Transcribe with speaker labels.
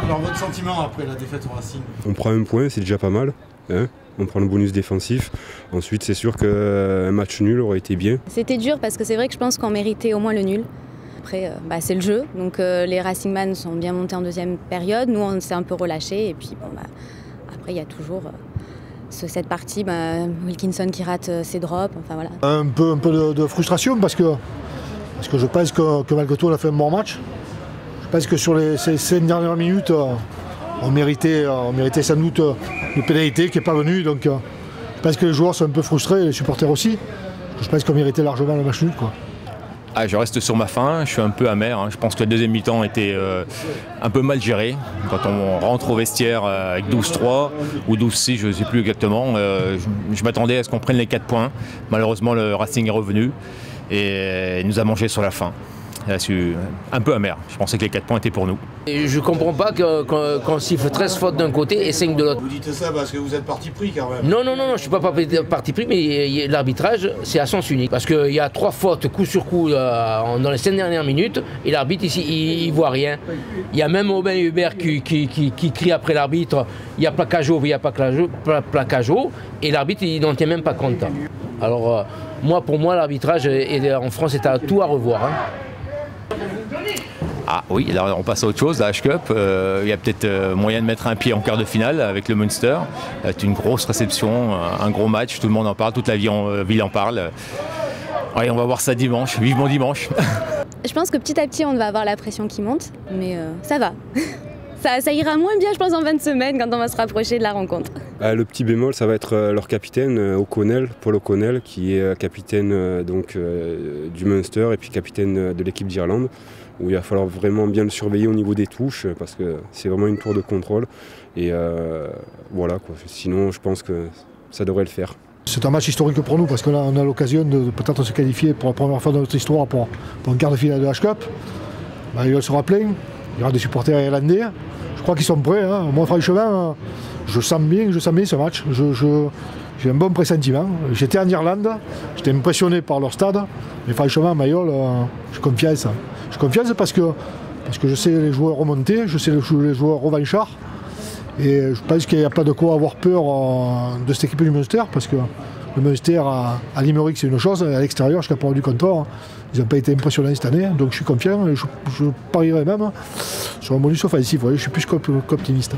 Speaker 1: Alors votre sentiment après la défaite au Racing?
Speaker 2: On prend un point, c'est déjà pas mal. Hein, on prend le bonus défensif. Ensuite, c'est sûr qu'un match nul aurait été bien.
Speaker 3: C'était dur parce que c'est vrai que je pense qu'on méritait au moins le nul. Après, c'est le jeu. Donc les Racingman sont bien montés en deuxième période. Nous, on s'est un peu relâchés. Et puis, après, il y a toujours cette partie, Wilkinson qui rate ses drops. Enfin, voilà.
Speaker 4: Un peu de frustration parce que je pense que malgré tout, on a fait un bon match. Je pense que sur ces 5 dernières minutes, on méritait sans doute une pénalité qui n'est pas venue. Donc je pense que les joueurs sont un peu frustrés, et les supporters aussi. Je pense qu'on méritait largement le match nul, quoi.
Speaker 5: Ah, je reste sur ma faim, je suis un peu amer. Je pense que la deuxième mi-temps était un peu mal gérée. Quand on rentre au vestiaire avec 12-3 ou 12-6, je ne sais plus exactement, je m'attendais à ce qu'on prenne les 4 points. Malheureusement, le Racing est revenu et nous a mangé sur la fin. Je suis un peu amer. Je pensais que les 4 points étaient pour nous.
Speaker 6: Et je ne comprends pas qu'on siffle 13 fautes d'un côté et 5 de l'autre.
Speaker 1: Vous dites ça parce que vous êtes parti pris quand même.
Speaker 6: Non, je ne suis pas parti pris, mais l'arbitrage, c'est à sens unique. Parce qu'il y a 3 fautes coup sur coup dans les 5 dernières minutes et l'arbitre ici, il ne voit rien. Il y a même Aubin Hubert qui crie après l'arbitre, il y a plaquage haut, il n'y a pas plaquage haut, et l'arbitre, il n'en tient même pas compte. Alors, pour moi, l'arbitrage en France est à tout à revoir. Hein.
Speaker 5: Ah oui, là on passe à autre chose, la H-Cup. Il y a peut-être moyen de mettre un pied en quart de finale avec le Munster. C'est une grosse réception, un gros match, tout le monde en parle, toute la ville en parle. Ouais, on va voir ça dimanche, vivement dimanche.
Speaker 3: Je pense que petit à petit, on va avoir la pression qui monte, mais ça va. Ça ira moins bien, je pense, en 20 semaines quand on va se rapprocher de la rencontre.
Speaker 2: Le petit bémol, ça va être leur capitaine, O'Connell, Paul O'Connell, qui est capitaine du Munster et puis capitaine de l'équipe d'Irlande, où il va falloir vraiment bien le surveiller au niveau des touches, parce que c'est vraiment une tour de contrôle. Et voilà, quoi. Sinon, je pense que ça devrait le faire.
Speaker 4: C'est un match historique pour nous, parce que là, on a l'occasion de peut-être se qualifier pour la première fois dans notre histoire pour un quart de finale de H-Cup. Il sera plein, il y aura des supporters irlandais. Je crois qu'ils sont prêts. Hein. Moi, franchement, je sens bien ce match. J'ai un bon pressentiment. J'étais en Irlande, j'étais impressionné par leur stade. Mais franchement, à Mayol, j'ai confiance. J'ai confiance parce que je sais les joueurs remonter, je sais les joueurs revanchards. Et je pense qu'il n'y a pas de quoi avoir peur de cette équipe du Munster, parce que le Munster à Limerick, c'est une chose, à l'extérieur, jusqu'à prendre du comptoir, ils n'ont pas été impressionnants cette année. Donc je suis confiant et je parierai même sur un bonus offensif. Je suis plus qu'optimiste.